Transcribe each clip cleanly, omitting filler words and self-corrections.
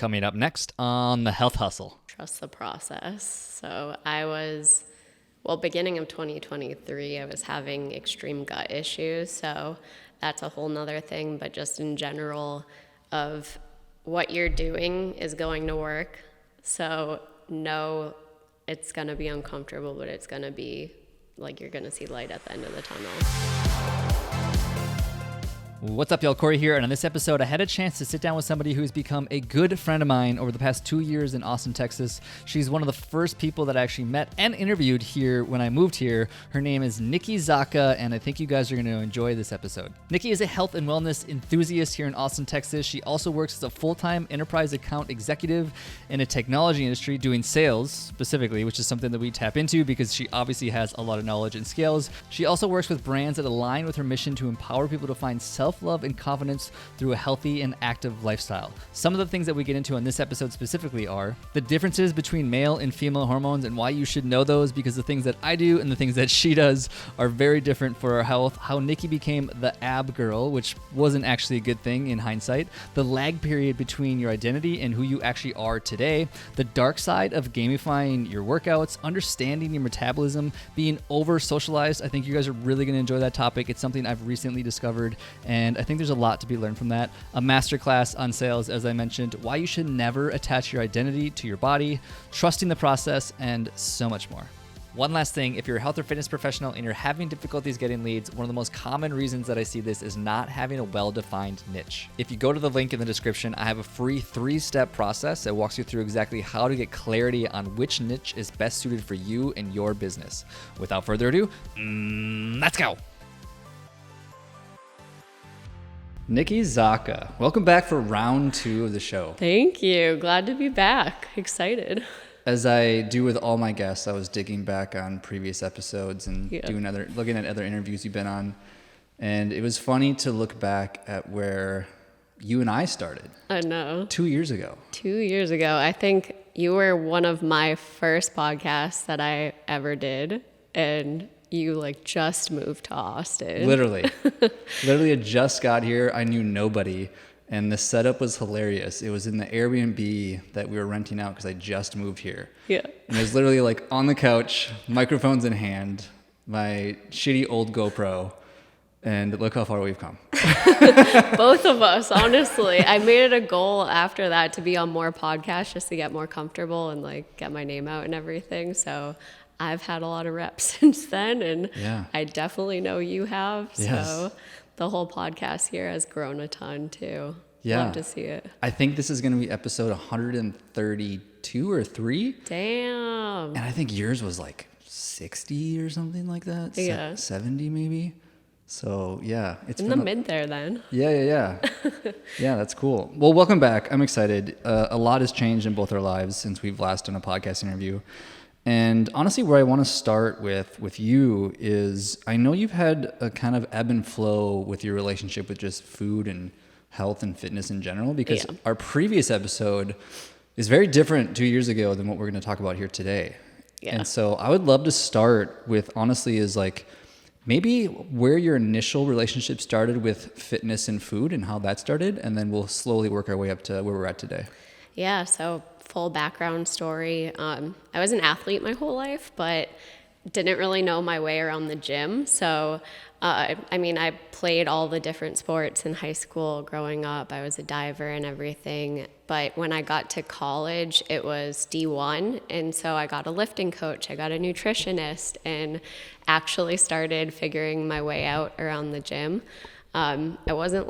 coming up next on The Health Hustle. Trust the process. So beginning of 2023, I was having extreme gut issues. So that's a whole nother thing, but just in general of what you're doing is going to work. So no, it's going to be uncomfortable, but it's going to be like you're going to see light at the end of the tunnel. What's up, y'all? Corey here, and on this episode, I had a chance to sit down with somebody who's become a good friend of mine over the past 2 years in Austin, Texas. She's one of the first people that I actually met and interviewed here when I moved here. Her name is Nikki Zahka, and I think you guys are going to enjoy this episode. Nikki is a health and wellness enthusiast here in Austin, Texas. She also works as a full-time enterprise account executive in a technology industry doing sales specifically, which is something that we tap into because she obviously has a lot of knowledge and skills. She also works with brands that align with her mission to empower people to find self-love and confidence through a healthy and active lifestyle. Some of the things that we get into on this episode specifically are the differences between male and female hormones and why you should know those, because the things that I do and the things that she does are very different for our health, how Nikki became the ab girl, which wasn't actually a good thing in hindsight, the lag period between your identity and who you actually are today, the dark side of gamifying your workouts, understanding your metabolism, being over socialized. I think you guys are really going to enjoy that topic. It's something I've recently discovered, and I think there's a lot to be learned from that. A masterclass on sales, as I mentioned, why you should never attach your identity to your body, trusting the process, and so much more. One last thing, if you're a health or fitness professional and you're having difficulties getting leads, one of the most common reasons that I see this is not having a well-defined niche. If you go to the link in the description, I have a free 3-step process that walks you through exactly how to get clarity on which niche is best suited for you and your business. Without further ado, let's go. Nikki Zahka, welcome back for round 2 of the show. Thank you. Glad to be back. Excited. As I do with all my guests, I was digging back on previous episodes and looking at other interviews you've been on. And it was funny to look back at where you and I started. I know. 2 years ago. 2 years ago. I think you were one of my first podcasts that I ever did. And you just moved to Austin. Literally I just got here. I knew nobody, and the setup was hilarious. It was in the Airbnb that we were renting out because I just moved here. Yeah. And it was literally on the couch, microphones in hand, my shitty old GoPro, and look how far we've come. Both of us, honestly. I made it a goal after that to be on more podcasts just to get more comfortable and get my name out and everything. So I've had a lot of reps since then, and I definitely know you have. Yes. So the whole podcast here has grown a ton too. Yeah. Love to see it. I think this is going to be episode 132 or 3. Damn. And I think yours was 60 or something like that. Yeah. 70 maybe. So yeah, it's in the mid there then. Yeah. Yeah, that's cool. Well, welcome back. I'm excited. A lot has changed in both our lives since we've last done a podcast interview. And honestly, where I want to start with you is, I know you've had a kind of ebb and flow with your relationship with just food and health and fitness in general, because our previous episode is very different 2 years ago than what we're going to talk about here today. Yeah. And so I would love to start with, honestly, is maybe where your initial relationship started with fitness and food and how that started, and then we'll slowly work our way up to where we're at today. Yeah, so full background story. I was an athlete my whole life, but didn't really know my way around the gym. So, I played all the different sports in high school growing up. I was a diver and everything. But when I got to college, it was D1. And so I got a lifting coach, I got a nutritionist, and actually started figuring my way out around the gym. I wasn't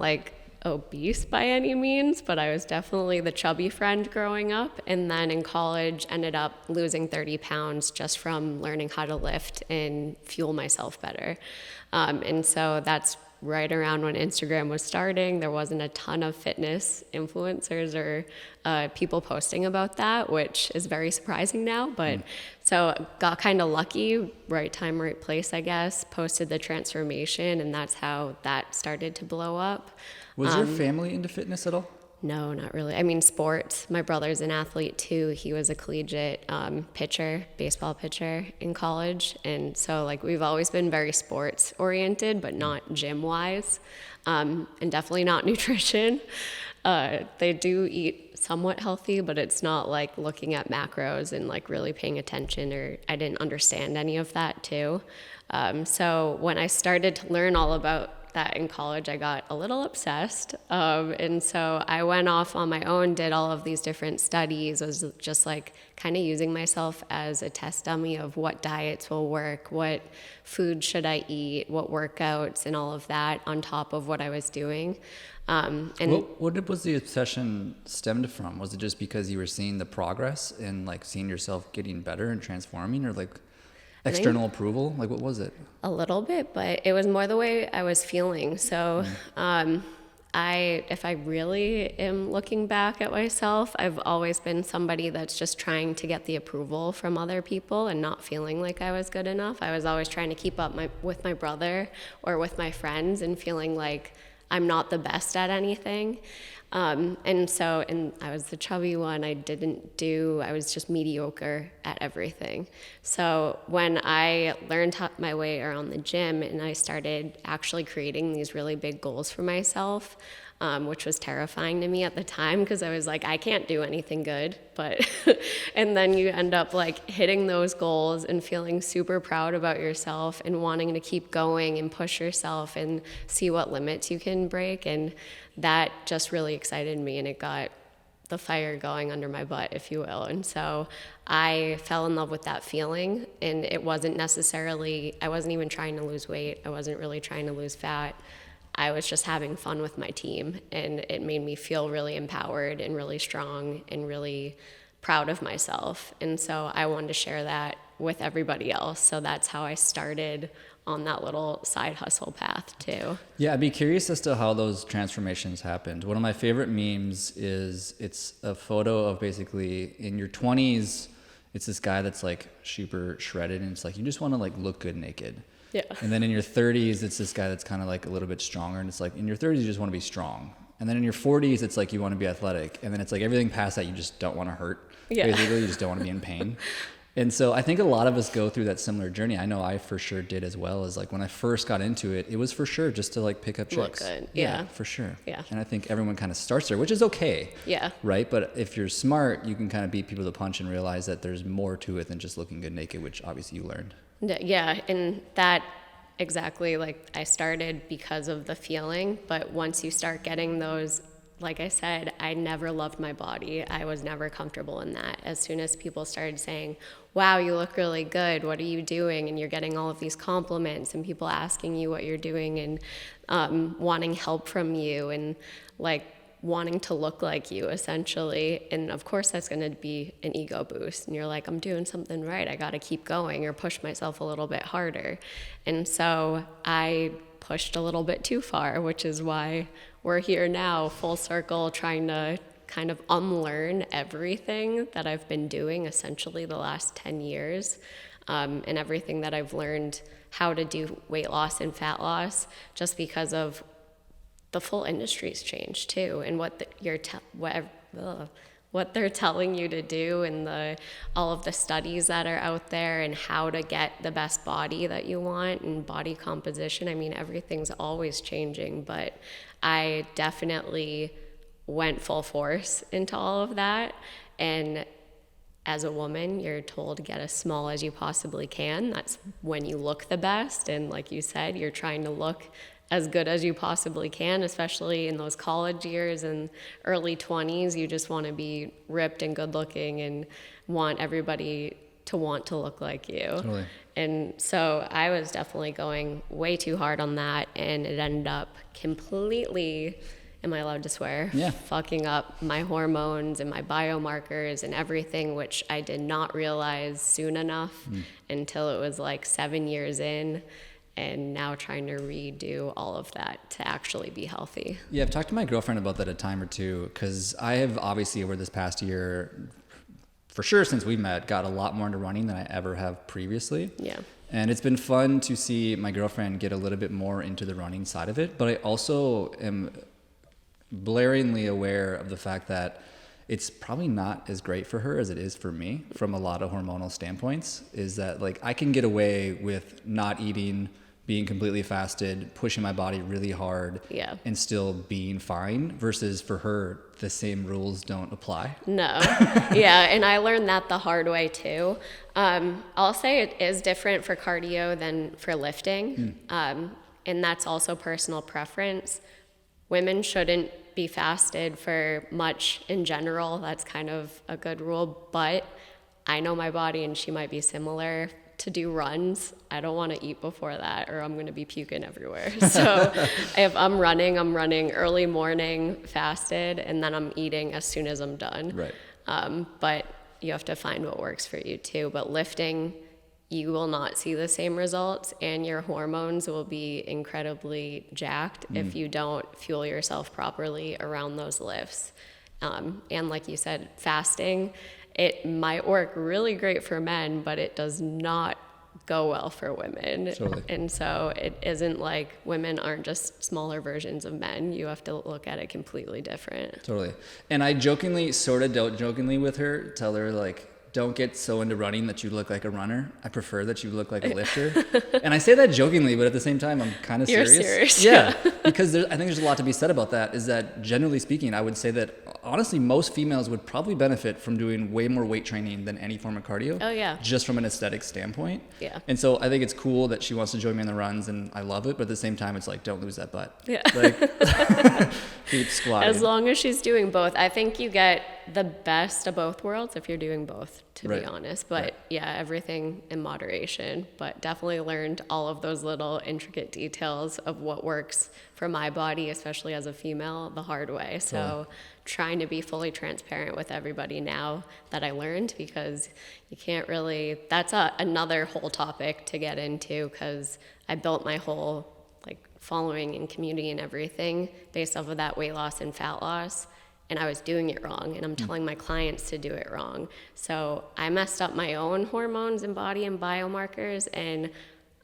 obese by any means, but I was definitely the chubby friend growing up. And then in college, ended up losing 30 pounds just from learning how to lift and fuel myself better. And so that's right around when Instagram was starting. There wasn't a ton of fitness influencers or people posting about that, which is very surprising now. But so got kind of lucky, right time, right place, I guess, posted the transformation, and that's how that started to blow up. Was your family into fitness at all? No, not really. I mean, sports. My brother's an athlete too. He was a collegiate pitcher, baseball pitcher in college. And so, like, we've always been very sports oriented, but not gym wise, and definitely not nutrition. They do eat somewhat healthy, but it's not like looking at macros and like really paying attention, or I didn't understand any of that too. So when I started to learn all about that in college, I got a little obsessed. And so I went off on my own, did all of these different studies, was just like kind of using myself as a test dummy of what diets will work, what food should I eat, what workouts, and all of that on top of what I was doing. And what was the obsession stemmed from? Was it just because you were seeing the progress and like seeing yourself getting better and transforming, or like external approval? Like, what was it? A little bit, but it was more the way I was feeling. So if I really am looking back at myself, I've always been somebody that's just trying to get the approval from other people and not feeling like I was good enough. I was always trying to keep up with my brother or with my friends and feeling like I'm not the best at anything. And I was the chubby one. I was just mediocre at everything. So when I learned my way around the gym and I started actually creating these really big goals for myself, which was terrifying to me at the time because I was like, I can't do anything good. But and then you end up like hitting those goals and feeling super proud about yourself and wanting to keep going and push yourself and see what limits you can break. And that just really excited me, and it got the fire going under my butt, if you will. And so I fell in love with that feeling, and it wasn't necessarily, I wasn't even trying to lose weight. I wasn't really trying to lose fat. I was just having fun with my team, and it made me feel really empowered and really strong and really proud of myself. And so I wanted to share that with everybody else. So that's how I started on that little side hustle path too. Yeah, I'd be curious as to how those transformations happened. One of my favorite memes is it's a photo of basically in your 20s, it's this guy that's like super shredded, and it's like you just want to like look good naked. Yeah. And then in your 30s, it's this guy that's kind of like a little bit stronger, and it's like in your 30s you just want to be strong. And then in your 40s, it's like you want to be athletic. And then it's like everything past that, you just don't want to hurt. Yeah. Basically, you just don't want to be in pain. And so I think a lot of us go through that similar journey. I know I for sure did as well. As like when I first got into it, it was for sure just to like pick up chicks. Look good. Yeah. For sure. Yeah. And I think everyone kind of starts there, which is okay. Yeah. Right? But if you're smart, you can kind of beat people to the punch and realize that there's more to it than just looking good naked, which obviously you learned. Yeah. And that exactly, like I started because of the feeling, but once you start getting those, like I said, I never loved my body. I was never comfortable in that. As soon as people started saying, wow, you look really good, what are you doing? And you're getting all of these compliments and people asking you what you're doing and wanting help from you and like wanting to look like you essentially. And of course that's going to be an ego boost. And you're like, I'm doing something right. I got to keep going or push myself a little bit harder. And so I pushed a little bit too far, which is why we're here now, full circle, trying to kind of unlearn everything that I've been doing essentially the last 10 years, and everything that I've learned how to do weight loss and fat loss, just because of the full industry's changed too, and what they're telling you to do, and all of the studies that are out there, and how to get the best body that you want, and body composition. I mean, everything's always changing, but I definitely went full force into all of that. And as a woman, you're told to get as small as you possibly can. That's when you look the best. And like you said, you're trying to look as good as you possibly can, especially in those college years and early 20s. You just want to be ripped and good looking and want everybody to want to look like you. Totally. And so I was definitely going way too hard on that, and it ended up completely, am I allowed to swear? Yeah. Fucking up my hormones and my biomarkers and everything, which I did not realize soon enough until it was like 7 years in, and now trying to redo all of that to actually be healthy. Yeah, I've talked to my girlfriend about that a time or two, because I have obviously over this past year, for sure since we met, got a lot more into running than I ever have previously. Yeah. And it's been fun to see my girlfriend get a little bit more into the running side of it, but I also am blaringly aware of the fact that it's probably not as great for her as it is for me from a lot of hormonal standpoints, is that like I can get away with not eating, being completely fasted, pushing my body really hard, and still being fine, versus for her, the same rules don't apply. No. Yeah, and I learned that the hard way too. I'll say it is different for cardio than for lifting, and that's also personal preference. Women shouldn't be fasted for much in general. That's kind of a good rule, but I know my body and she might be similar. To do runs, I don't want to eat before that or I'm going to be puking everywhere. So if I'm running early morning fasted, and then I'm eating as soon as I'm done. Right. But you have to find what works for you too. But lifting, you will not see the same results, and your hormones will be incredibly jacked if you don't fuel yourself properly around those lifts. And like you said, fasting, it might work really great for men, but it does not go well for women. Totally. And so it isn't like women aren't just smaller versions of men. You have to look at it completely different. Totally. And I jokingly, sort of don't jokingly with her, tell her like, don't get so into running that you look like a runner. I prefer that you look like a lifter. And I say that jokingly, but at the same time, I'm kind of serious. You're serious. Yeah, because I think there's a lot to be said about that, is that generally speaking, I would say that honestly, most females would probably benefit from doing way more weight training than any form of cardio. Oh, yeah. Just from an aesthetic standpoint. Yeah. And so I think it's cool that she wants to join me in the runs, and I love it. But at the same time, it's like, don't lose that butt. Yeah. Like, keep squatting. As long as she's doing both, I think you get the best of both worlds if you're doing both, to be honest. But yeah, everything in moderation. But definitely learned all of those little intricate details of what works for my body, especially as a female, the hard way. So trying to be fully transparent with everybody now that I learned, because you can't really, that's another whole topic to get into, because I built my whole like following and community and everything based off of that weight loss and fat loss. And I was doing it wrong, and I'm telling my clients to do it wrong. So I messed up my own hormones and body and biomarkers, and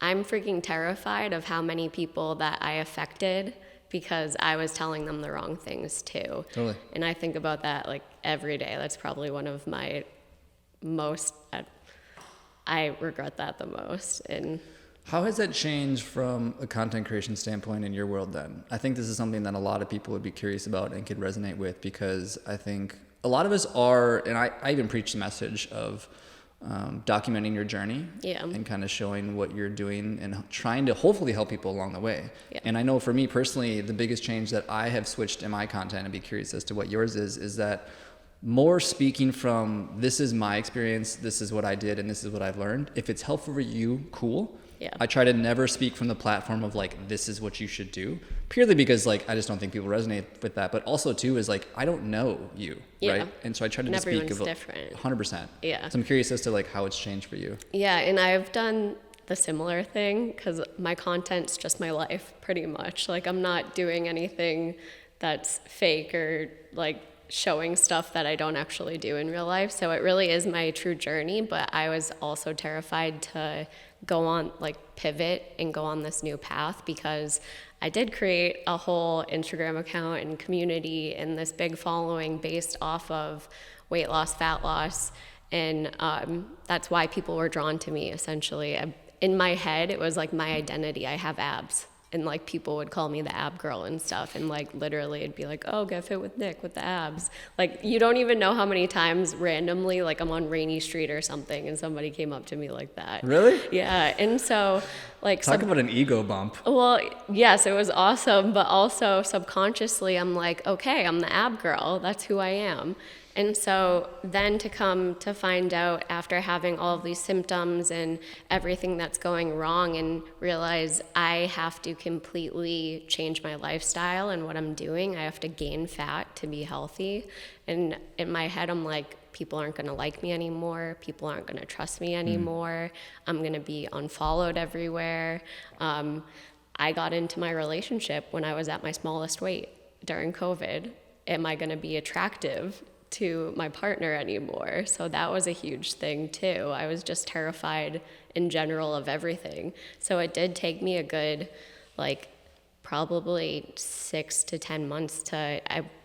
I'm freaking terrified of how many people that I affected because I was telling them the wrong things too. Totally. And I think about that like every day. That's probably one of my most, I regret that the most. And how has that changed from a content creation standpoint in your world then? I think this is something that a lot of people would be curious about and could resonate with, because I think a lot of us are, and I even preach the message of documenting your journey and kind of showing what you're doing and trying to hopefully help people along the way. Yeah. And I know for me personally, the biggest change that I have switched in my content, and be curious as to what yours is that more speaking from, this is my experience, this is what I did, and this is what I've learned. If it's helpful for you, cool. Yeah. I try to never speak from the platform of like, this is what you should do, purely because like, I just don't think people resonate with that. But also too is like, I don't know you, right? And so I try to just speak of different. 100%. Yeah. So I'm curious as to like how it's changed for you. Yeah, and I've done the similar thing, because my content's just my life pretty much. Like I'm not doing anything that's fake or like showing stuff that I don't actually do in real life. So it really is my true journey, but I was also terrified to go on, like pivot and go on this new path, because I did create a whole Instagram account and community and this big following based off of weight loss, fat loss. And that's why people were drawn to me, essentially. In my head, it was like my identity. I have abs. And like people would call me the ab girl and stuff, and like literally it'd be like, oh, get fit with Nick with the abs. Like you don't even know how many times randomly, like I'm on Rainy Street or something and somebody came up to me like that. Really? Yeah. And so like talk about an ego bump. Well, yes, it was awesome, but also subconsciously I'm like, okay, I'm the ab girl. That's who I am. And so then to come to find out after having all of these symptoms and everything that's going wrong, and realize I have to completely change my lifestyle and what I'm doing. I have to gain fat to be healthy. And in my head, I'm like, people aren't going to like me anymore. People aren't going to trust me anymore. I'm going to be unfollowed everywhere. I got into my relationship when I was at my smallest weight during COVID. Am I going to be attractive to my partner anymore? So that was a huge thing too. I was just terrified in general of everything. So it did take me a good probably 6 to 10 months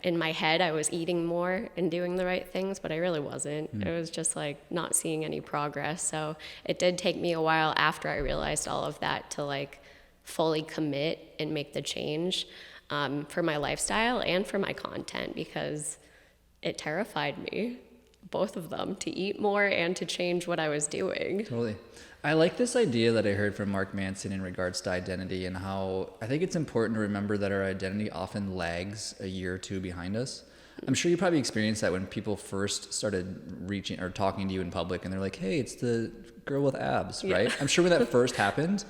in my head, I was eating more and doing the right things, but I really wasn't. It was just like not seeing any progress. So it did take me a while after I realized all of that to like fully commit and make the change for my lifestyle and for my content, because it terrified me, both of them, to eat more and to change what I was doing. Totally. I like this idea that I heard from Mark Manson in regards to identity, and how I think it's important to remember that our identity often lags a year or two behind us. I'm sure you probably experienced that when people first started reaching or talking to you in public and they're like, hey, it's the girl with abs, right? I'm sure when that first happened,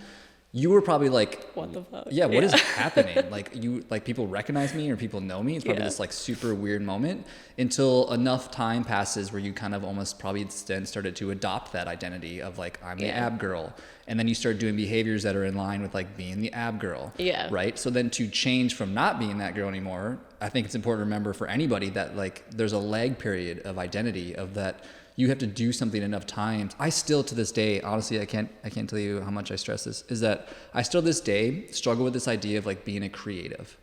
you were probably like, what the fuck? Yeah, what is happening? Like people recognize me or people know me. It's probably this like super weird moment until enough time passes where you kind of almost probably then started to adopt that identity of like, I'm the ab girl. And then you start doing behaviors that are in line with like being the ab girl. Yeah. Right. So then to change from not being that girl anymore, I think it's important to remember for anybody that like there's a lag period of identity of that. You have to do something enough times. I still to this day, honestly, I can't tell you how much I stress this, is that I still this day struggle with this idea of like being a creative.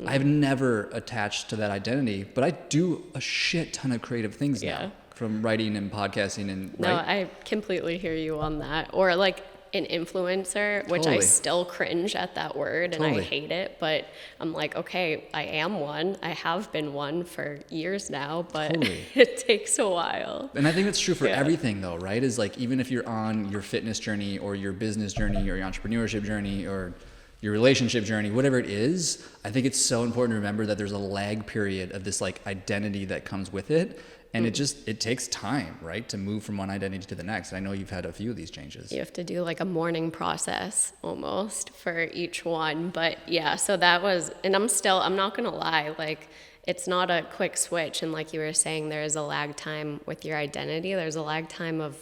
I've never attached to that identity, but I do a shit ton of creative things now, from writing and podcasting and No, I completely hear you on that. Or like an influencer, which I still cringe at that word and I hate it, but I'm like, okay, I am one. I have been one for years now, but it takes a while. And I think that's true for everything though, right? Is like, even if you're on your fitness journey or your business journey or your entrepreneurship journey or your relationship journey, whatever it is, I think it's so important to remember that there's a lag period of this like identity that comes with it. And it takes time, right, to move from one identity to the next. And I know you've had a few of these changes. You have to do like a mourning process almost for each one. But yeah, so that was, and I'm not going to lie, like it's not a quick switch. And like you were saying, there is a lag time with your identity. There's a lag time of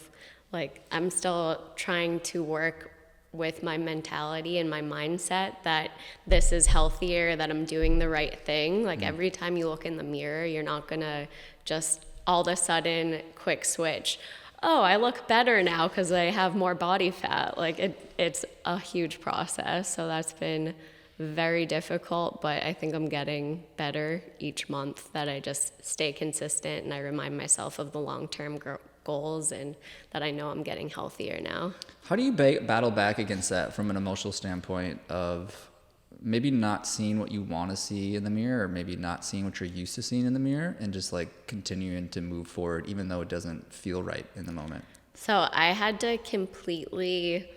like, I'm still trying to work with my mentality and my mindset that this is healthier, that I'm doing the right thing. Like every time you look in the mirror, you're not going to just all of a sudden quick switch. Oh, I look better now because I have more body fat. Like it's a huge process. So that's been very difficult, but I think I'm getting better each month, that I just stay consistent and I remind myself of the long-term goals and that I know I'm getting healthier now. How do you battle back against that from an emotional standpoint of maybe not seeing what you want to see in the mirror, or maybe not seeing what you're used to seeing in the mirror, and just like continuing to move forward even though it doesn't feel right in the moment? So I had to completely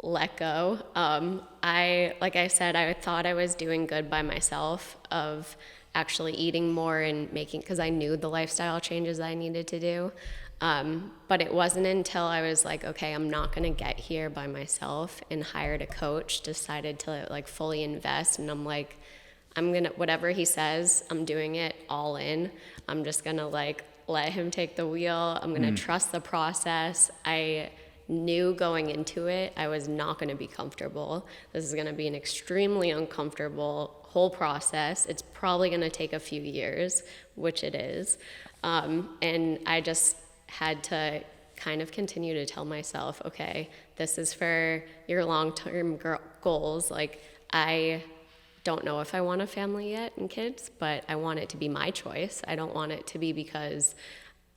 let go. Like I said, I thought I was doing good by myself of actually eating more and making, because I knew the lifestyle changes I needed to do. But it wasn't until I was like, okay, I'm not going to get here by myself, and hired a coach, decided to like fully invest. And I'm like, whatever he says, I'm doing it all in. I'm just going to like let him take the wheel. I'm going to trust the process. I knew going into it, I was not going to be comfortable. This is going to be an extremely uncomfortable whole process. It's probably going to take a few years, which it is. And I just had to kind of continue to tell myself, okay, this is for your long-term goals. Like, I don't know if I want a family yet and kids, but I want it to be my choice. I don't want it to be because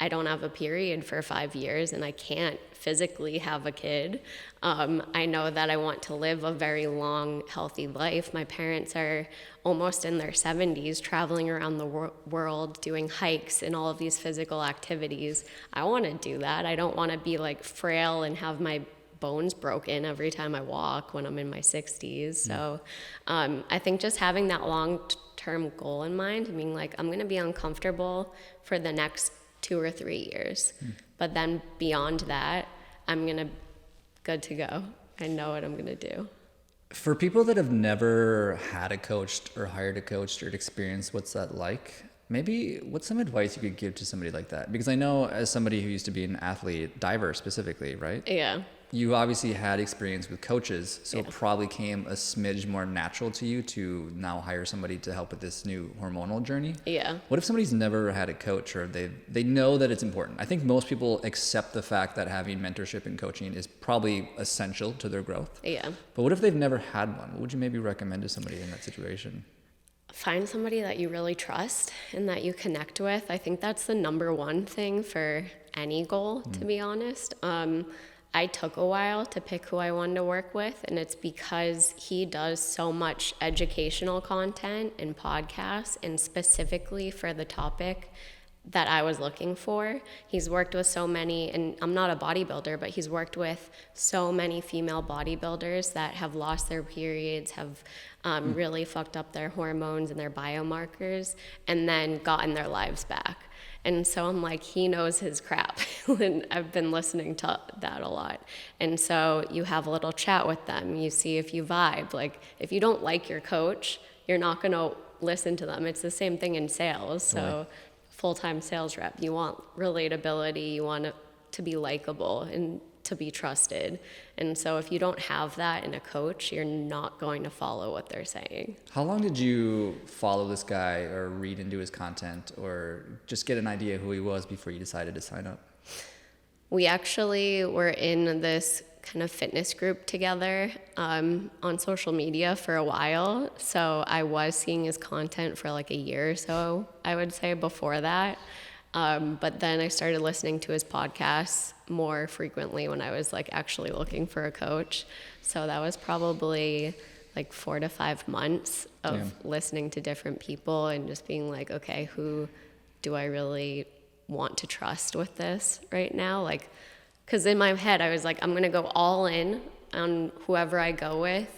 I don't have a period for 5 years and I can't physically have a kid. I know that I want to live a very long, healthy life. My parents are almost in their 70s, traveling around the world, doing hikes and all of these physical activities. I want to do that. I don't want to be like frail and have my bones broken every time I walk when I'm in my 60s. So I think just having that long-term goal in mind, being like, I'm going to be uncomfortable for the next 2 or 3 years. But then beyond that, I'm good to go. I know what I'm going to do. For people that have never had a coach or hired a coach or experienced what's that like, maybe what's some advice you could give to somebody like that? Because I know as somebody who used to be an athlete, diver specifically, right? Yeah. you obviously had experience with coaches, so it probably came a smidge more natural to you to now hire somebody to help with this new hormonal journey. Yeah. What if somebody's never had a coach, or they know that it's important? I think most people accept the fact that having mentorship and coaching is probably essential to their growth. Yeah. But what if they've never had one? What would you maybe recommend to somebody in that situation? Find somebody that you really trust and that you connect with. I think that's the number one thing for any goal, to be honest. I took a while to pick who I wanted to work with, and it's because he does so much educational content and podcasts, and specifically for the topic that I was looking for. He's worked with so many, and I'm not a bodybuilder, but he's worked with so many female bodybuilders that have lost their periods, have really fucked up their hormones and their biomarkers, and then gotten their lives back. And so I'm like, he knows his crap. And I've been listening to that a lot. And so you have a little chat with them. You see if you vibe. Like, if you don't like your coach, you're not going to listen to them. It's the same thing in sales. So full-time sales rep, you want relatability. You want to be likable and to be trusted. And so if you don't have that in a coach, you're not going to follow what they're saying. How long did you follow this guy or read into his content or just get an idea who he was before you decided to sign up? We actually were in this kind of fitness group together on social media for a while. So I was seeing his content for like a year or so, I would say, before that. But then I started listening to his podcasts more frequently when I was like actually looking for a coach. So that was probably like 4 to 5 months of listening to different people and just being like, okay, who do I really want to trust with this right now? Like, because in my head I was like, I'm going to go all in on whoever I go with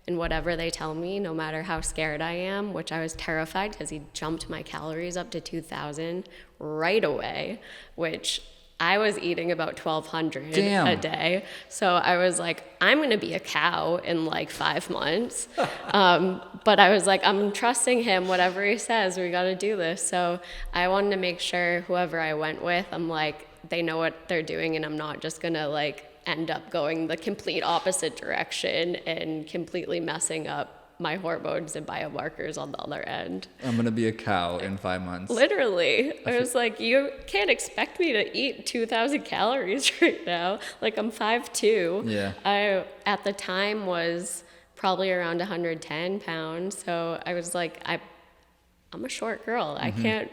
and whatever they tell me, no matter how scared I am, which I was terrified because he jumped my calories up to 2,000 right away, which I was eating about 1,200 a day. So I was like, I'm going to be a cow in like 5 months. But I was like, I'm trusting him, whatever he says, we got to do this. So I wanted to make sure whoever I went with, I'm like, they know what they're doing and I'm not just going to like end up going the complete opposite direction and completely messing up my hormones and biomarkers on the other end. I'm going to be a cow in 5 months. Literally. I was like, you can't expect me to eat 2,000 calories right now. Like, I'm 5'2". Yeah. I, at the time, was probably around 110 pounds. So I was like, I'm a short girl. I can't,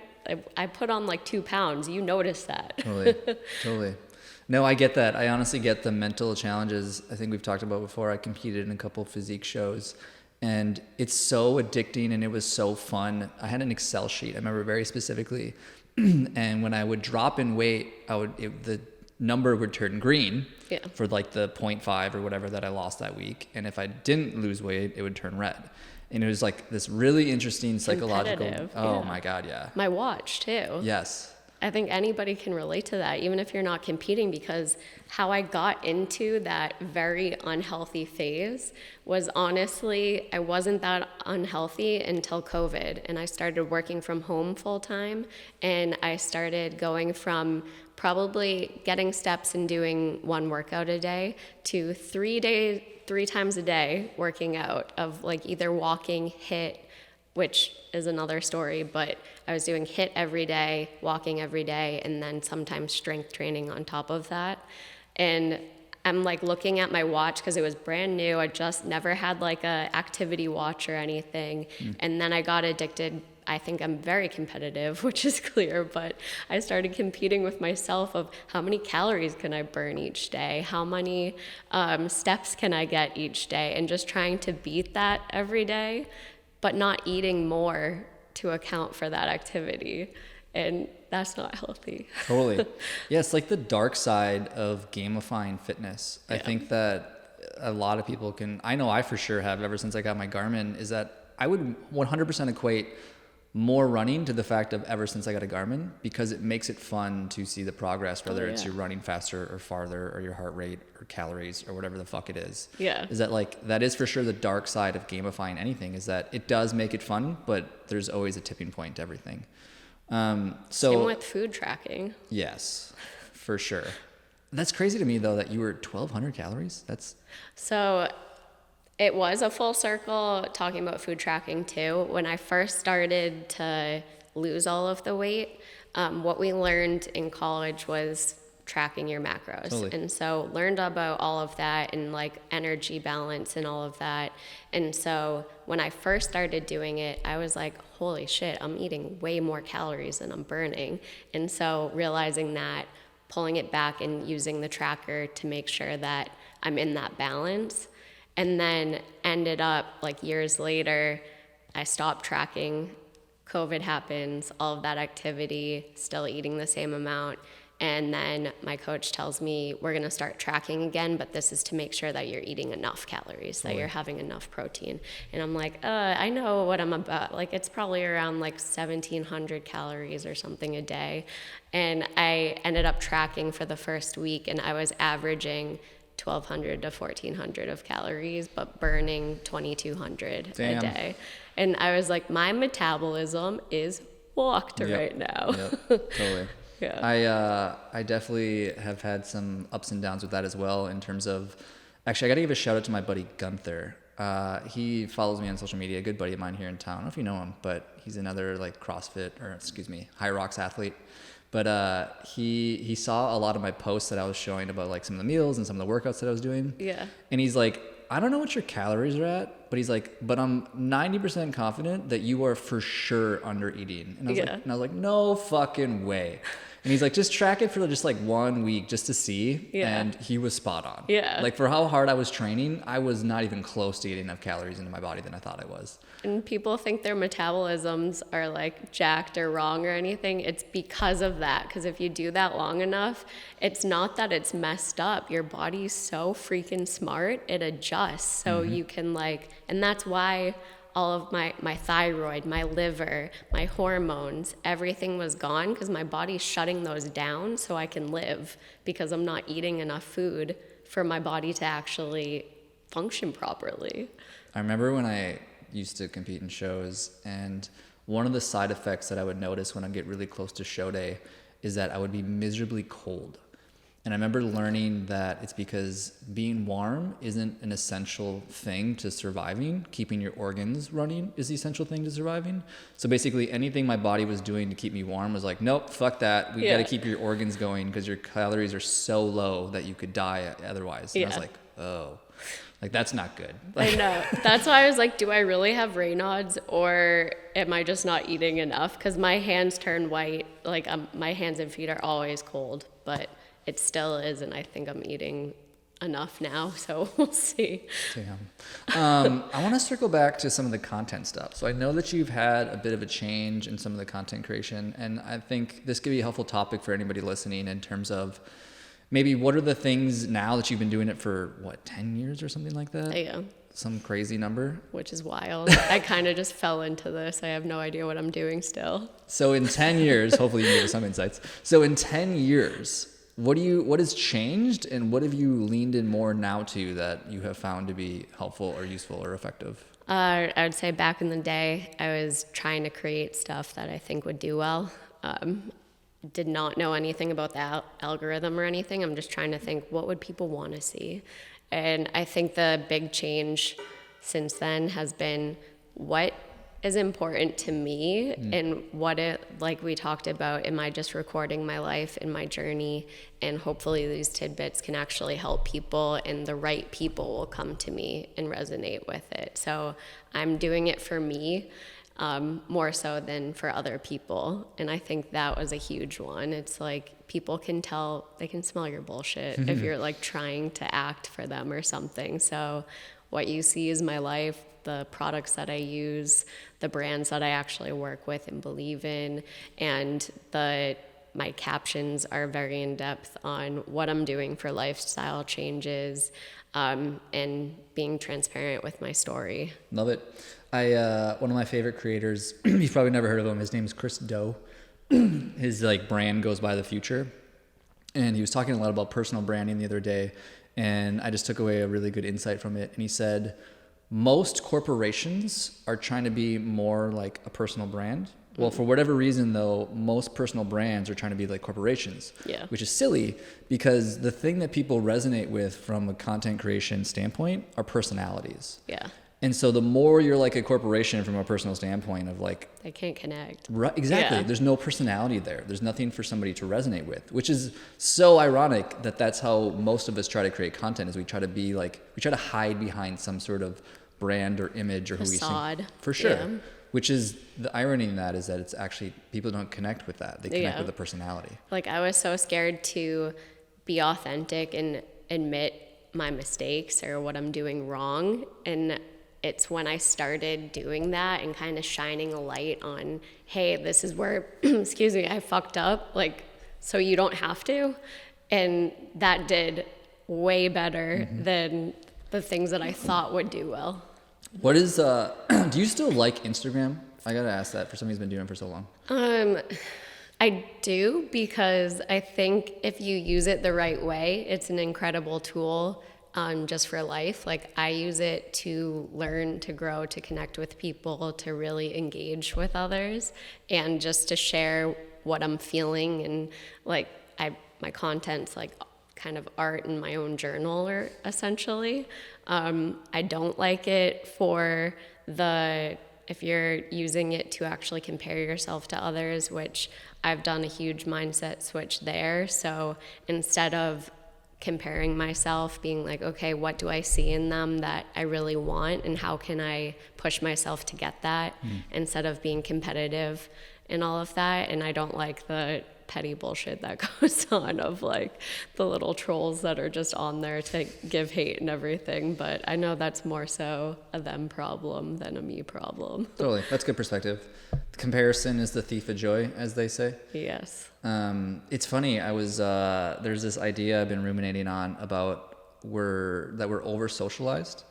I put on like 2 pounds. You notice that. Totally. No, I get that. I honestly get the mental challenges. I think we've talked about before. I competed in a couple physique shows, and it's so addicting, and it was so fun. I had an Excel sheet, I remember very specifically, and when I would drop in weight, the number would turn green for like the 0.5 or whatever that I lost that week, and if I didn't lose weight, it would turn red. And it was like this really interesting psychological. Oh my God, yeah. My watch too. Yes. I think anybody can relate to that, even if you're not competing, because how I got into that very unhealthy phase was honestly, I wasn't that unhealthy until COVID. And I started working from home full time. And I started going from probably getting steps and doing 1 workout a day to 3 times a day working out, of like either walking, HIIT, which is another story, but I was doing HIIT every day, walking every day, and then sometimes strength training on top of that. And I'm like looking at my watch because it was brand new. I just never had like a activity watch or anything. And then I got addicted. I think I'm very competitive, which is clear, but I started competing with myself of how many calories can I burn each day? How many steps can I get each day? And just trying to beat that every day, but not eating more to account for that activity. And that's not healthy. Totally. Yeah, it's like the dark side of gamifying fitness. I think that a lot of people I know I for sure have ever since I got my Garmin, is that I would 100% equate more running to the fact of ever since I got a Garmin, because it makes it fun to see the progress, whether it's you're running faster or farther, or your heart rate or calories or whatever the fuck it is. Yeah. Is that like, that is for sure the dark side of gamifying anything, is that it does make it fun, but there's always a tipping point to everything. Same with food tracking. Yes, for sure. That's crazy to me though, that you were 1,200 calories. So it was a full circle talking about food tracking too. When I first started to lose all of the weight, what we learned in college was tracking your macros. Totally. And so learned about all of that and like energy balance and all of that. And so when I first started doing it, I was like, holy shit, I'm eating way more calories than I'm burning. And so realizing that, pulling it back and using the tracker to make sure that I'm in that balance. And then ended up like years later, I stopped tracking. COVID happens, all of that activity, still eating the same amount. And then my coach tells me we're going to start tracking again, but this is to make sure that you're eating enough calories, that you're having enough protein. And I'm like, I know what I'm about. Like, it's probably around like 1,700 calories or something a day. And I ended up tracking for the first week, and I was averaging 1,200 to 1,400 of calories, but burning 2,200 a day. And I was like, my metabolism is walked right now. Totally. Yeah. I definitely have had some ups and downs with that as well in terms of, actually, I got to give a shout out to my buddy Gunther. He follows me on social media, a good buddy of mine here in town. I don't know if you know him, but he's another like High Rocks athlete. But he saw a lot of my posts that I was showing about like some of the meals and some of the workouts that I was doing. Yeah. And he's like, I don't know what your calories are at, but he's like, but I'm 90% confident that you are for sure under eating. And I was like, no fucking way. And he's like, just track it for just like 1 week just to see. Yeah. And he was spot on. Yeah. Like for how hard I was training, I was not even close to getting enough calories into my body than I thought I was. And people think their metabolisms are like jacked or wrong or anything. It's because of that. Because if you do that long enough, it's not that it's messed up. Your body's so freaking smart. It adjusts. So you can like, and that's why all of my thyroid, my liver, my hormones, everything was gone because my body's shutting those down so I can live because I'm not eating enough food for my body to actually function properly. I remember when I used to compete in shows, and one of the side effects that I would notice when I get really close to show day is that I would be miserably cold. And I remember learning that it's because being warm isn't an essential thing to surviving. Keeping your organs running is the essential thing to surviving. So basically anything my body was doing to keep me warm was like, nope, fuck that. We got to keep your organs going because your calories are so low that you could die otherwise. And I was like, oh, like that's not good. I know. That's why I was like, do I really have Raynaud's or am I just not eating enough? Because my hands turn white. Like my hands and feet are always cold, but it still is, and I think I'm eating enough now, so we'll see. Damn. I want to circle back to some of the content stuff. So I know that you've had a bit of a change in some of the content creation, and I think this could be a helpful topic for anybody listening in terms of maybe what are the things now that you've been doing it for, 10 years or something like that? Yeah. Some crazy number. Which is wild. I kind of just fell into this. I have no idea what I'm doing still. So in 10 years, hopefully you can give us some insights. So in 10 years, what has changed and what have you leaned in more now to that you have found to be helpful or useful or effective? I would say back in the day, I was trying to create stuff that I think would do well. Did not know anything about the algorithm or anything. I'm just trying to think, what would people want to see? And I think the big change since then has been what is important to me and what it, like we talked about, am I just recording my life and my journey, and hopefully these tidbits can actually help people and the right people will come to me and resonate with it. So I'm doing it for me more so than for other people, and I think that was a huge one. It's like people can tell, they can smell your bullshit if you're like trying to act for them or something. So what you see is my life, the products that I use, the brands that I actually work with and believe in, and my captions are very in depth on what I'm doing for lifestyle changes, and being transparent with my story. Love it. One of my favorite creators, you've probably never heard of him. His name is Chris Do. His brand goes by the future, and he was talking a lot about personal branding the other day, and I just took away a really good insight from it. And he said, most corporations are trying to be more like a personal brand Well, for whatever reason, though, most personal brands are trying to be like corporations, Yeah. which is silly because the thing that people resonate with from a content creation standpoint are personalities. Yeah. And so the more you're like a corporation from a personal standpoint of like, They can't connect. right, exactly. Yeah. There's no personality there. There's nothing for somebody to resonate with, which is so ironic that that's how most of us try to create content is we try to hide behind some sort of brand or image or Facade. who we see. For sure. Yeah. Which is the irony in that is that it's actually, people don't connect with that. They connect Yeah. with the personality. Like I was so scared to be authentic and admit my mistakes or what I'm doing wrong. And it's when I started doing that and kind of shining a light on, hey, this is where, excuse me, I fucked up. Like, so you don't have to. And that did way better than the things that I thought would do well. What is, do you still like Instagram? I gotta ask that for somebody who's been doing it for so long. I do, because I think if you use it the right way, it's an incredible tool just for life. Like I use it to learn, to grow, to connect with people, to really engage with others, and just to share what I'm feeling. And like my content's like kind of art in my own journal, or essentially. I don't like it for if you're using it to actually compare yourself to others, which I've done a huge mindset switch there. So instead of comparing myself, being like, okay, what do I see in them that I really want, and how can I push myself to get that, instead of being competitive and all of that. And I don't like the petty bullshit that goes on of like the little trolls that are just on there to give hate and everything. But I know that's more so a them problem than a me problem. Totally. That's good perspective. Comparison is the thief of joy, as they say. Yes. It's funny. There's this idea I've been ruminating on about that we're over socialized.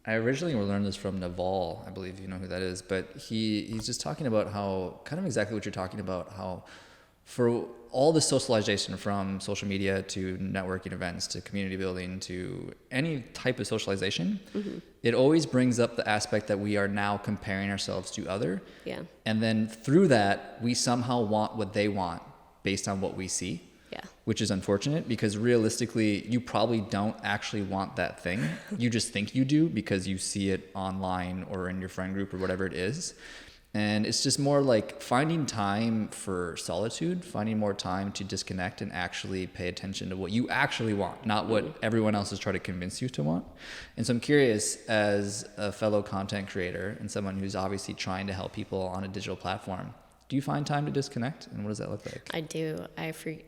I originally learned this from Naval. I believe you know who that is, but he's just talking about how, kind of exactly what you're talking about, how for all the socialization from social media to networking events to community building to any type of socialization, it always brings up the aspect that we are now comparing ourselves to other. Yeah. And then through that, we somehow want what they want based on what we see. Yeah. Which is unfortunate because realistically, you probably don't actually want that thing. You just think you do because you see it online or in your friend group or whatever it is. And it's just more like finding time for solitude, finding more time to disconnect and actually pay attention to what you actually want, not what everyone else is trying to convince you to want. And so I'm curious, as a fellow content creator and someone who's obviously trying to help people on a digital platform, do you find time to disconnect? And what does that look like? I do.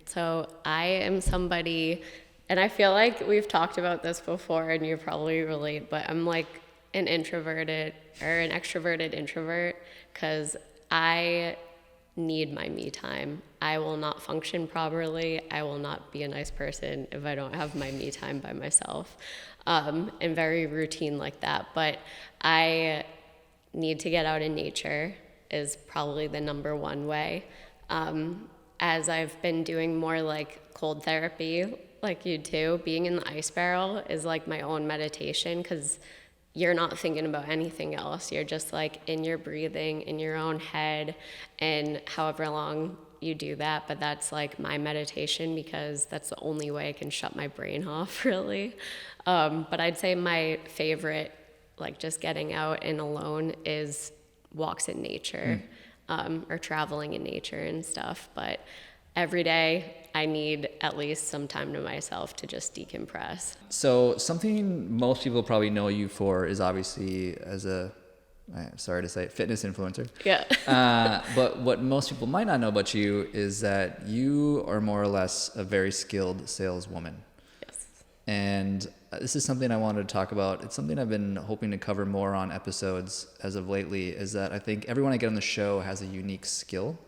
So I am somebody, and I feel like we've talked about this before and you probably relate, but I'm like an introverted or an extroverted introvert, because I need my me time. I will not function properly. I will not be a nice person if I don't have my me time by myself. And very routine like that. But I need to get out in nature is probably the number one way. As I've been doing more like cold therapy, like you do, being in the ice barrel is like my own meditation, because you're not thinking about anything else. You're just like in your breathing, in your own head, and however long you do that. But that's like my meditation, because that's the only way I can shut my brain off, really. But I'd say my favorite, like just getting out and alone, is walks in nature, or traveling in nature and stuff. But every day I need at least some time to myself to just decompress. So something most people probably know you for is obviously as a, sorry to say, fitness influencer. Yeah. But what most people might not know about you is that you are more or less a very skilled saleswoman. Yes. And this is something I wanted to talk about. It's something I've been hoping to cover more on episodes as of lately, is that I think everyone I get on the show has a unique skill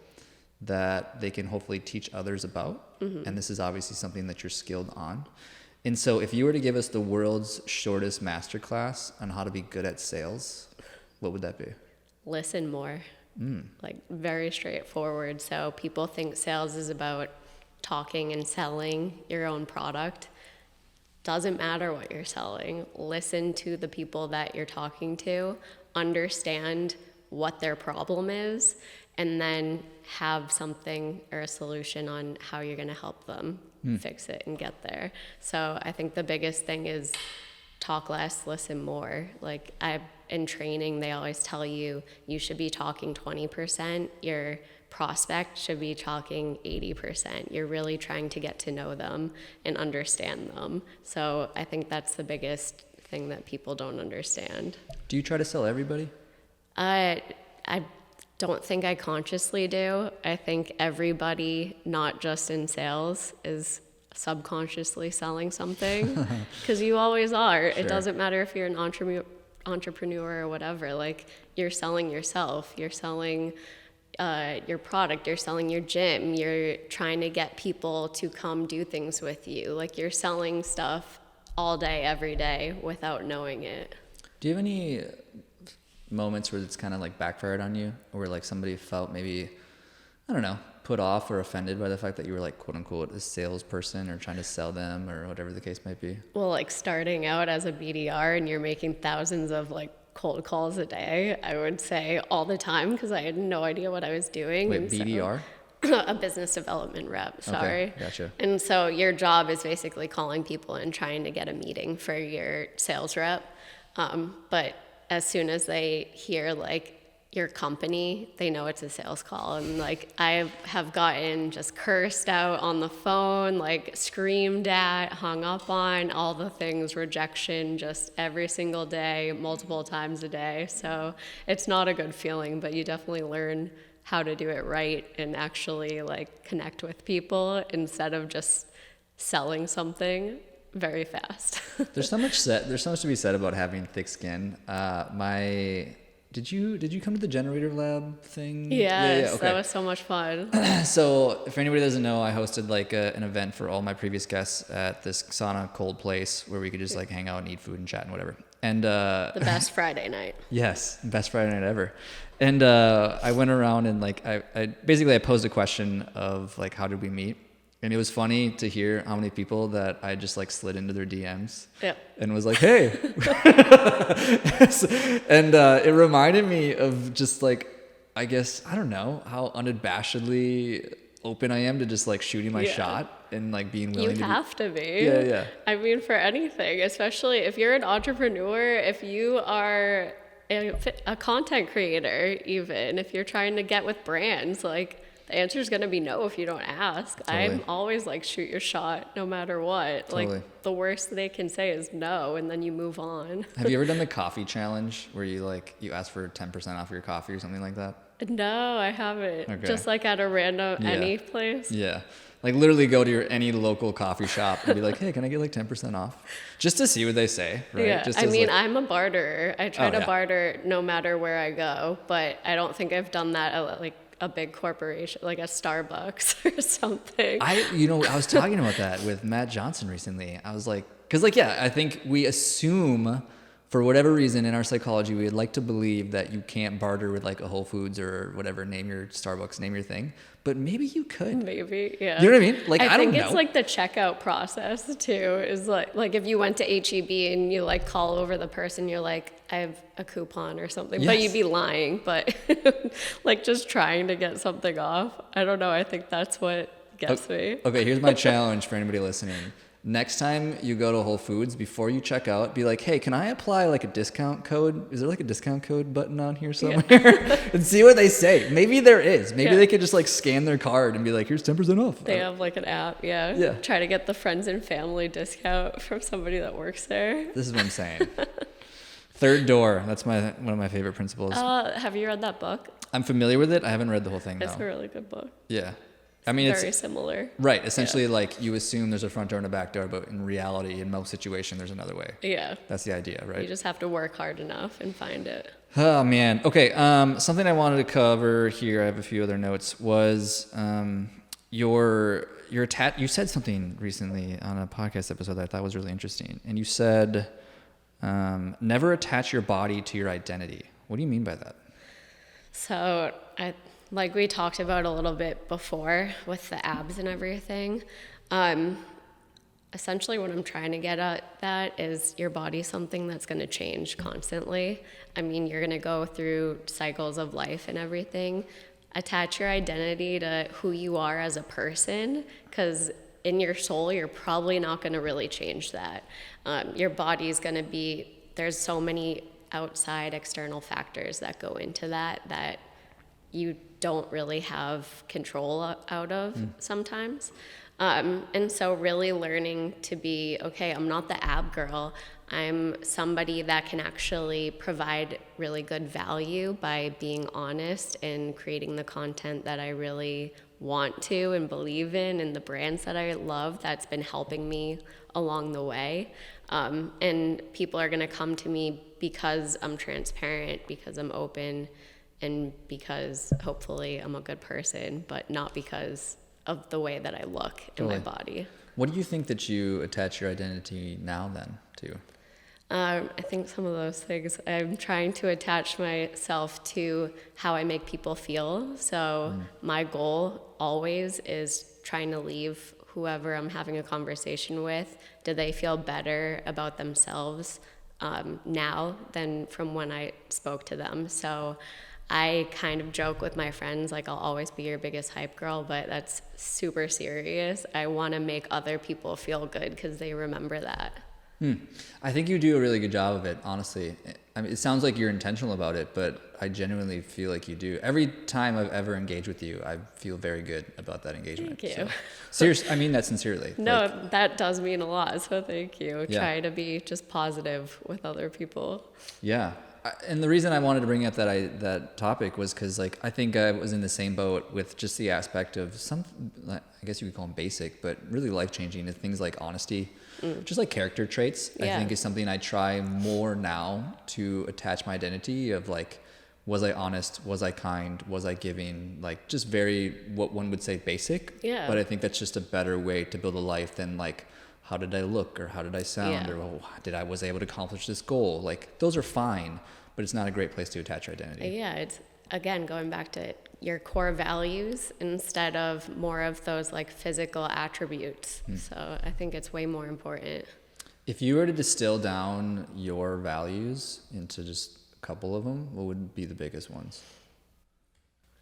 that they can hopefully teach others about. And this is obviously something that you're skilled on. And so if you were to give us the world's shortest masterclass on how to be good at sales, what would that be? Listen more. Like very straightforward. So people think sales is about talking and selling your own product. Doesn't matter what you're selling. Listen to the people that you're talking to, understand what their problem is, and then have something or a solution on how you're going to help them fix it and get there. So I think the biggest thing is talk less, listen more. Like in training, they always tell you should be talking 20%. Your prospect should be talking 80%. You're really trying to get to know them and understand them. So I think that's the biggest thing that people don't understand. Do you try to sell everybody? I don't think I consciously do. I think everybody, not just in sales, is subconsciously selling something, because you always are. Sure. It doesn't matter if you're an entrepreneur or whatever. Like, you're selling yourself. You're selling your product. You're selling your gym. You're trying to get people to come do things with you. Like, you're selling stuff all day, every day, without knowing it. Do you have any moments where it's kind of like backfired on you, or where like somebody felt maybe, I don't know, put off or offended by the fact that you were like, quote unquote, a salesperson or trying to sell them, or whatever the case might be? Well, like starting out as a BDR and you're making thousands of like cold calls a day, I would say all the time, because I had no idea what I was doing. Wait, BDR? A business development rep, sorry. Okay, gotcha. And so your job is basically calling people and trying to get a meeting for your sales rep. But as soon as they hear like your company, they know it's a sales call. And like, I have gotten just cursed out on the phone, like screamed at, hung up on, all the things, rejection, just every single day, multiple times a day. So it's not a good feeling, but you definitely learn how to do it right and actually like connect with people instead of just selling something very fast. There's so much to be said about having thick skin. Did you come to the generator lab thing? Yes, yeah, okay. That was so much fun. So if anybody doesn't know, I hosted like an event for all my previous guests at this sauna cold place where we could just like hang out and eat food and chat and whatever. And the best Friday night. Yes, best Friday night ever. And I went around and like I basically posed a question of like, how did we meet? And it was funny to hear how many people that I just like slid into their DMs and was like, hey. And it reminded me of just like, I guess, I don't know, how unabashedly open I am to just like shooting my shot and like being willing You have to be. Yeah. I mean, for anything, especially if you're an entrepreneur, if you are a content creator, even if you're trying to get with brands, like, the answer is going to be no if you don't ask. Totally. I'm always like, shoot your shot no matter what. Totally. Like, the worst they can say is no, and then you move on. Have you ever done the coffee challenge where you ask for 10% off your coffee or something like that? No, I haven't. Okay. Just like at a random any place? Yeah. Like literally go to any local coffee shop and be like, hey, can I get like 10% off? Just to see what they say, right? Yeah, just I mean, I'm a barterer. I try to barter no matter where I go, but I don't think I've done that at like a big corporation, like a Starbucks or something. I was talking about that with Matt Johnson recently. I was like, because like, yeah, I think we assume for whatever reason in our psychology, we would like to believe that you can't barter with like a Whole Foods or whatever, name your Starbucks, name your thing. But maybe you could. Maybe, yeah. You know what I mean? Like, I don't know. I think it's like the checkout process too, is like if you went to H-E-B and you like call over the person, you're like, I have a coupon or something, yes. But you'd be lying, but like just trying to get something off. I don't know. I think that's what gets me. Okay, here's my challenge for anybody listening. Next time you go to Whole Foods, before you check out, be like, hey, can I apply like a discount code? Is there like a discount code button on here somewhere? Yeah. And see what they say. Maybe there is. Maybe they could just like scan their card and be like, here's 10% off. They have like an app, yeah. Try to get the friends and family discount from somebody that works there. This is what I'm saying. Third Door. That's one of my favorite principles. Have you read that book? I'm familiar with it. I haven't read the whole thing, though. It's a really good book. Yeah. I mean, very similar. Right. Essentially, like you assume there's a front door and a back door, but in reality, in most situations, there's another way. Yeah. That's the idea, right? You just have to work hard enough and find it. Oh, man. Okay. Something I wanted to cover here, I have a few other notes, was you said something recently on a podcast episode that I thought was really interesting. And you said, never attach your body to your identity. What do you mean by that? So like we talked about a little bit before with the abs and everything, essentially what I'm trying to get at that is your body's something that's going to change constantly. I mean, you're going to go through cycles of life and everything. attach your identity to who you are as a person, because in your soul, you're probably not going to really change that. Your body's going to be, there's so many outside external factors that go into that you don't really have control out of sometimes. And so really learning to be, okay, I'm not the ab girl. I'm somebody that can actually provide really good value by being honest and creating the content that I really want to and believe in, and the brands that I love that's been helping me along the way. And people are going to come to me because I'm transparent, because I'm open, and because hopefully I'm a good person, but not because of the way that I look in my body. What do you think that you attach your identity now then to? I think some of those things, I'm trying to attach myself to how I make people feel. So my goal always is trying to leave whoever I'm having a conversation with, do they feel better about themselves now than from when I spoke to them? So I kind of joke with my friends, like, I'll always be your biggest hype girl, but that's super serious. I want to make other people feel good because they remember that. I think you do a really good job of it, honestly. I mean, it sounds like you're intentional about it, but I genuinely feel like you do. Every time I've ever engaged with you, I feel very good about that engagement. Thank you. So, seriously, I mean that sincerely. No, that does mean a lot, so thank you. Yeah. Try to be just positive with other people. Yeah. And the reason I wanted to bring up that topic was because, like, I think I was in the same boat with just the aspect of some, I guess you could call them basic, but really life-changing, things like honesty, just like character traits. I think is something I try more now to attach my identity of, like, was I honest? Was I kind? Was I giving? Like, just very, what one would say, basic. Yeah. But I think that's just a better way to build a life than, like, how did I look, or how did I sound, or was I able to accomplish this goal? Like, those are fine, but it's not a great place to attach your identity. Yeah, it's, again, going back to your core values instead of more of those, like, physical attributes. So I think it's way more important. If you were to distill down your values into just a couple of them, what would be the biggest ones?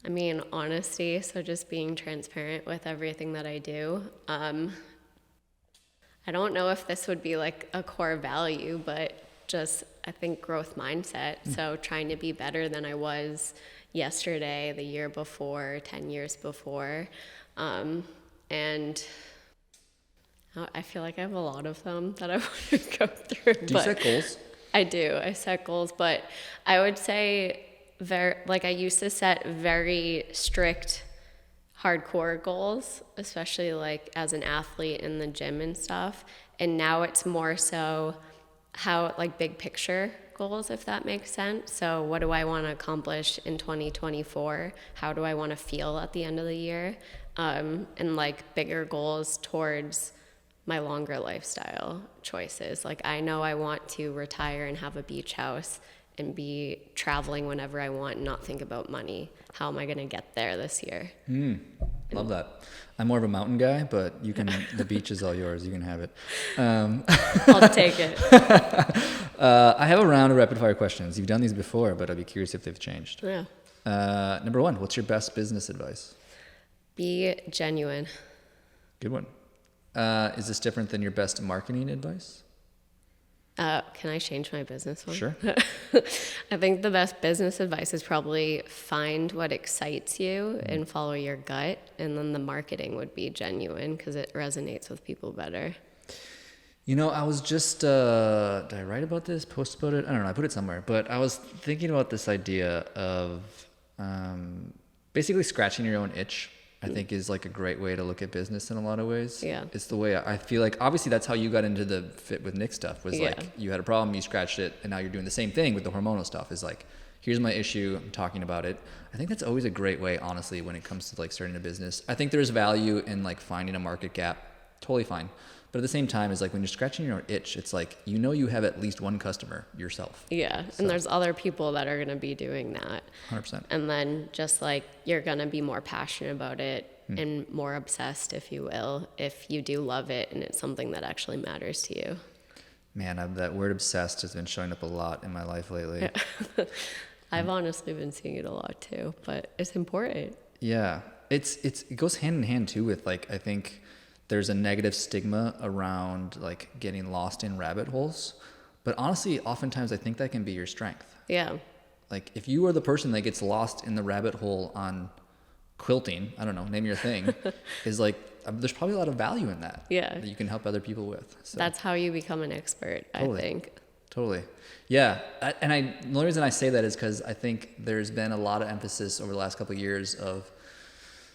I mean, honesty, so just being transparent with everything that I do. I don't know if this would be like a core value, but just, I think, growth mindset. So trying to be better than I was yesterday, the year before, 10 years before. And I feel like I have a lot of them that I want to go through. Do you set goals? I do. I set goals, but I would say I used to set very strict, hardcore goals, especially like as an athlete in the gym and stuff. And now it's more so how, like, big picture goals, if that makes sense. So what do I want to accomplish in 2024? How do I want to feel at the end of the year? And like bigger goals towards my longer lifestyle choices. Like, I know I want to retire and have a beach house and be traveling whenever I want and not think about money. How am I going to get there this year? Love that. I'm more of a mountain guy, but you can, the beach is all yours. You can have it. I'll take it. I have a round of rapid fire questions. You've done these before, but I'd be curious if they've changed. Yeah. Number one, what's your best business advice? Be genuine. Good one. Is this different than your best marketing advice? Can I change my business one? Sure. I think the best business advice is probably find what excites you and follow your gut. And then the marketing would be genuine because it resonates with people better. You know, I was just, did I write about this, post about it? I don't know, I put it somewhere. But I was thinking about this idea of basically scratching your own itch. I think is like a great way to look at business in a lot of ways. Yeah. It's the way I feel like, obviously that's how you got into the fit with Nick stuff, was like, you had a problem, you scratched it, and now you're doing the same thing with the hormonal stuff, is like, here's my issue, I'm talking about it. I think that's always a great way, honestly, when it comes to like starting a business. I think there's value in like finding a market gap, totally fine. But at the same time, it's like when you're scratching your own itch, it's like, you know, you have at least one customer yourself. Yeah. So. And there's other people that are going to be doing that. 100%. And then just like, you're going to be more passionate about it and more obsessed, if you will, if you do love it and it's something that actually matters to you. Man, that word obsessed has been showing up a lot in my life lately. I've honestly been seeing it a lot too, but it's important. Yeah. It goes hand in hand too with like, I think there's a negative stigma around like getting lost in rabbit holes. But honestly, oftentimes I think that can be your strength. Yeah. Like if you are the person that gets lost in the rabbit hole on quilting, I don't know, name your thing, is like, there's probably a lot of value in that. Yeah. That you can help other people with. So. That's how you become an expert, Totally. I think. Totally. Yeah. The only reason I say that is because I think there's been a lot of emphasis over the last couple of years of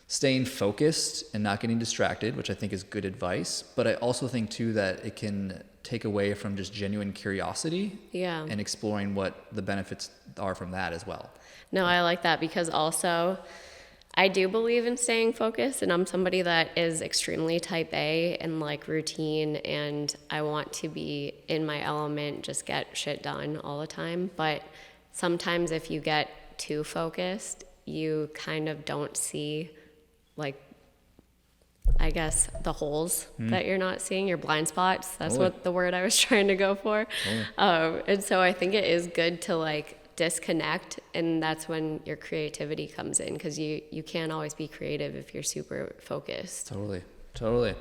staying focused and not getting distracted, which I think is good advice. But I also think too that it can take away from just genuine curiosity. Yeah. And exploring what the benefits are from that as well. No, I like that because also I do believe in staying focused, and I'm somebody that is extremely type A and like routine, and I want to be in my element, just get shit done all the time. But sometimes if you get too focused, you kind of don't see, like, I guess, the holes that you're not seeing, your blind spots. That's what the word I was trying to go for. And so I think it is good to like disconnect, and that's when your creativity comes in, because you can't always be creative if you're super focused. Totally.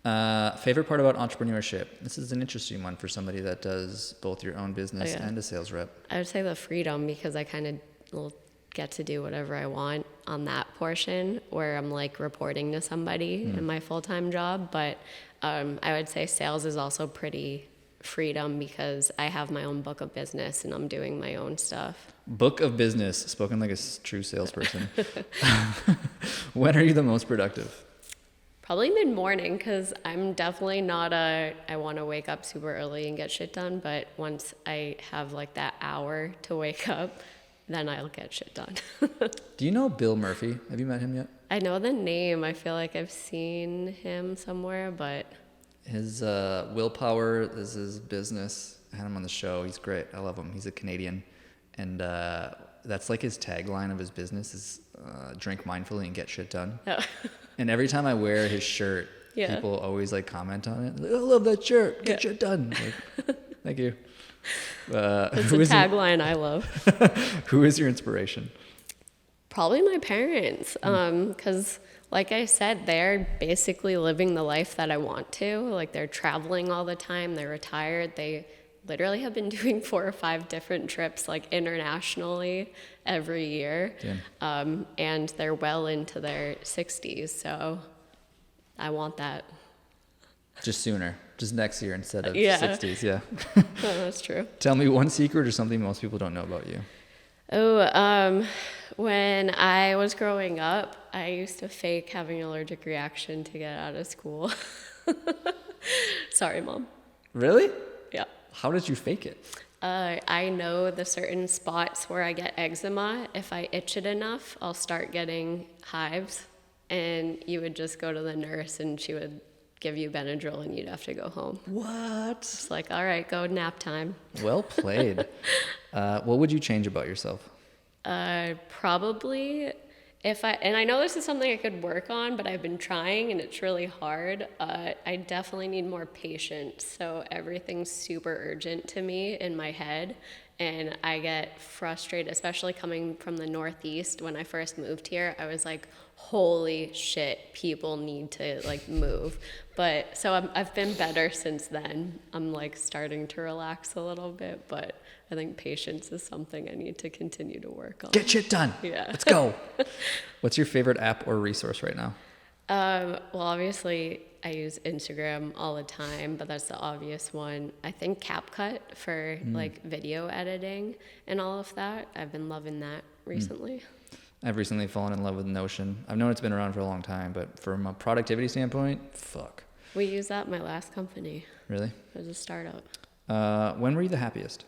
Favorite part about entrepreneurship? This is an interesting one for somebody that does both your own business and a sales rep. I would say the freedom, because I kind of will get to do whatever I want on that portion where I'm like reporting to somebody in my full-time job. But I would say sales is also pretty freedom, because I have my own book of business and I'm doing my own stuff. Book of business, spoken like a true salesperson. When are you the most productive? Probably mid-morning, because I'm definitely not I want to wake up super early and get shit done, but once I have like that hour to wake up, then I'll get shit done. Do you know Bill Murphy? Have you met him yet? I know the name. I feel like I've seen him somewhere, but... His willpower is his business. I had him on the show. He's great. I love him. He's a Canadian. And that's like his tagline of his business is drink mindfully and get shit done. Oh. And every time I wear his shirt, people always like comment on it. Like, I love that shirt. Get shit done. Like, thank you. It's a tagline I love. Who is your inspiration? Probably my parents. Because like I said, they're basically living the life that I want to. Like they're traveling all the time. They're retired. They literally have been doing 4 or 5 different trips, like internationally every year. And they're well into their 60s. So I want that. Just sooner. Just next year instead of 60s. Yeah. Oh, that's true. Tell me one secret or something most people don't know about you. When I was growing up, I used to fake having an allergic reaction to get out of school. Sorry, Mom. Really? Yeah. How did you fake it? I know the certain spots where I get eczema. If I itch it enough, I'll start getting hives. And you would just go to the nurse and she would give you Benadryl and you'd have to go home. What? It's like, all right, go nap time. Well played. What would you change about yourself? Probably and I know this is something I could work on, but I've been trying and it's really hard. I definitely need more patience. So everything's super urgent to me in my head. And I get frustrated, especially coming from the Northeast. When I first moved here, I was like, holy shit, people need to like move. But so I've been better since then. I'm like starting to relax a little bit, but I think patience is something I need to continue to work on. Get shit done. Yeah. Let's go. What's your favorite app or resource right now? Well, obviously I use Instagram all the time, but that's the obvious one. I think CapCut for like video editing and all of that. I've been loving that recently. I've recently fallen in love with Notion. I've known it's been around for a long time, but from a productivity standpoint, fuck. We used that in my last company. Really? It was a startup. When were you the happiest?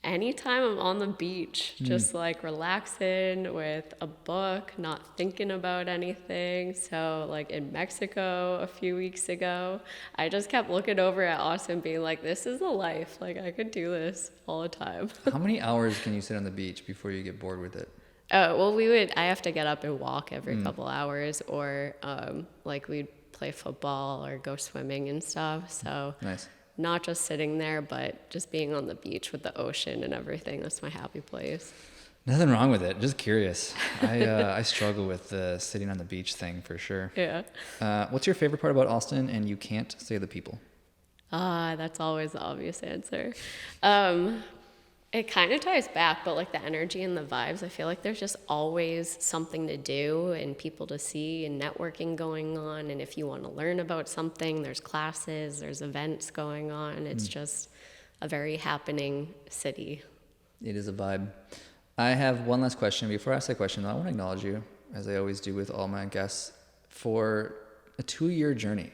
Anytime I'm on the beach, just like relaxing with a book, not thinking about anything. So like in Mexico a few weeks ago, I just kept looking over at Austin being like, this is the life. Like I could do this all the time. How many hours can you sit on the beach before you get bored with it? Well, I have to get up and walk every couple hours, or like we'd play football or go swimming and stuff. So nice. Not just sitting there, but just being on the beach with the ocean and everything. That's my happy place. Nothing wrong with it. Just curious. I struggle with the sitting on the beach thing for sure. Yeah. What's your favorite part about Austin? And you can't say the people. That's always the obvious answer. It kind of ties back, but like the energy and the vibes, I feel like there's just always something to do and people to see and networking going on. And if you want to learn about something, there's classes, there's events going on. It's just a very happening city. It is a vibe. I have one last question. Before I ask that question, I want to acknowledge you, as I always do with all my guests, for a 2-year journey.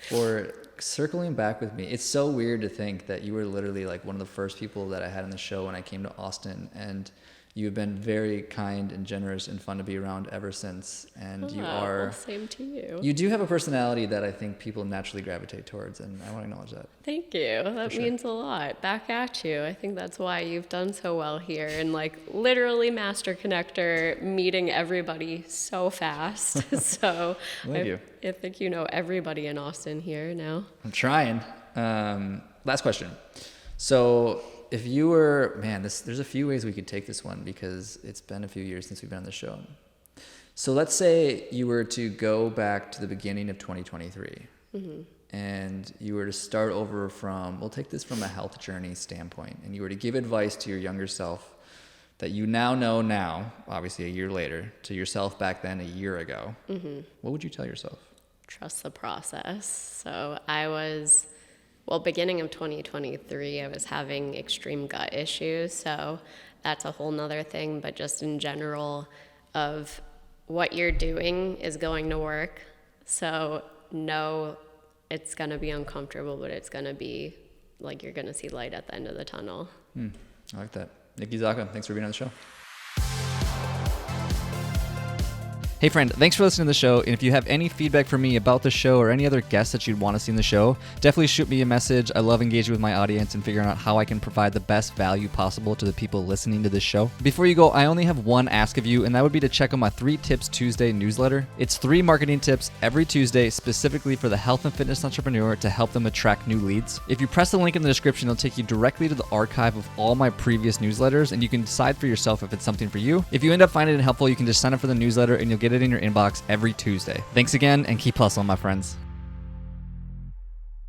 For circling back with me. It's so weird to think that you were literally like one of the first people that I had on the show when I came to Austin, and you've been very kind and generous and fun to be around ever since. And you are... Same to you. You do have a personality that I think people naturally gravitate towards, and I want to acknowledge that. Thank you. That means a lot. Back at you. I think that's why you've done so well here, and like literally master connector, meeting everybody so fast. So I think you know everybody in Austin here now. I'm trying. Last question. So if you were, there's a few ways we could take this one because it's been a few years since we've been on the show. So let's say you were to go back to the beginning of 2023 and you were to start over from, we'll take this from a health journey standpoint, and you were to give advice to your younger self that you now, obviously a year later, to yourself back then a year ago, what would you tell yourself? Trust the process. So beginning of 2023, I was having extreme gut issues. So that's a whole nother thing, but just in general of what you're doing is going to work. So know it's going to be uncomfortable, but it's going to be like you're going to see light at the end of the tunnel. I like that. Nikki Zahka, thanks for being on the show. Hey friend, thanks for listening to the show, and if you have any feedback for me about the show or any other guests that you'd want to see in the show, definitely shoot me a message. I love engaging with my audience and figuring out how I can provide the best value possible to the people listening to this show. Before you go, I only have one ask of you, and that would be to check out my 3 Tips Tuesday newsletter. It's 3 marketing tips every Tuesday specifically for the health and fitness entrepreneur to help them attract new leads. If you press the link in the description, it'll take you directly to the archive of all my previous newsletters, and you can decide for yourself if it's something for you. If you end up finding it helpful, you can just sign up for the newsletter and you'll get it in your inbox every Tuesday. Thanks again, and keep hustling, my friends.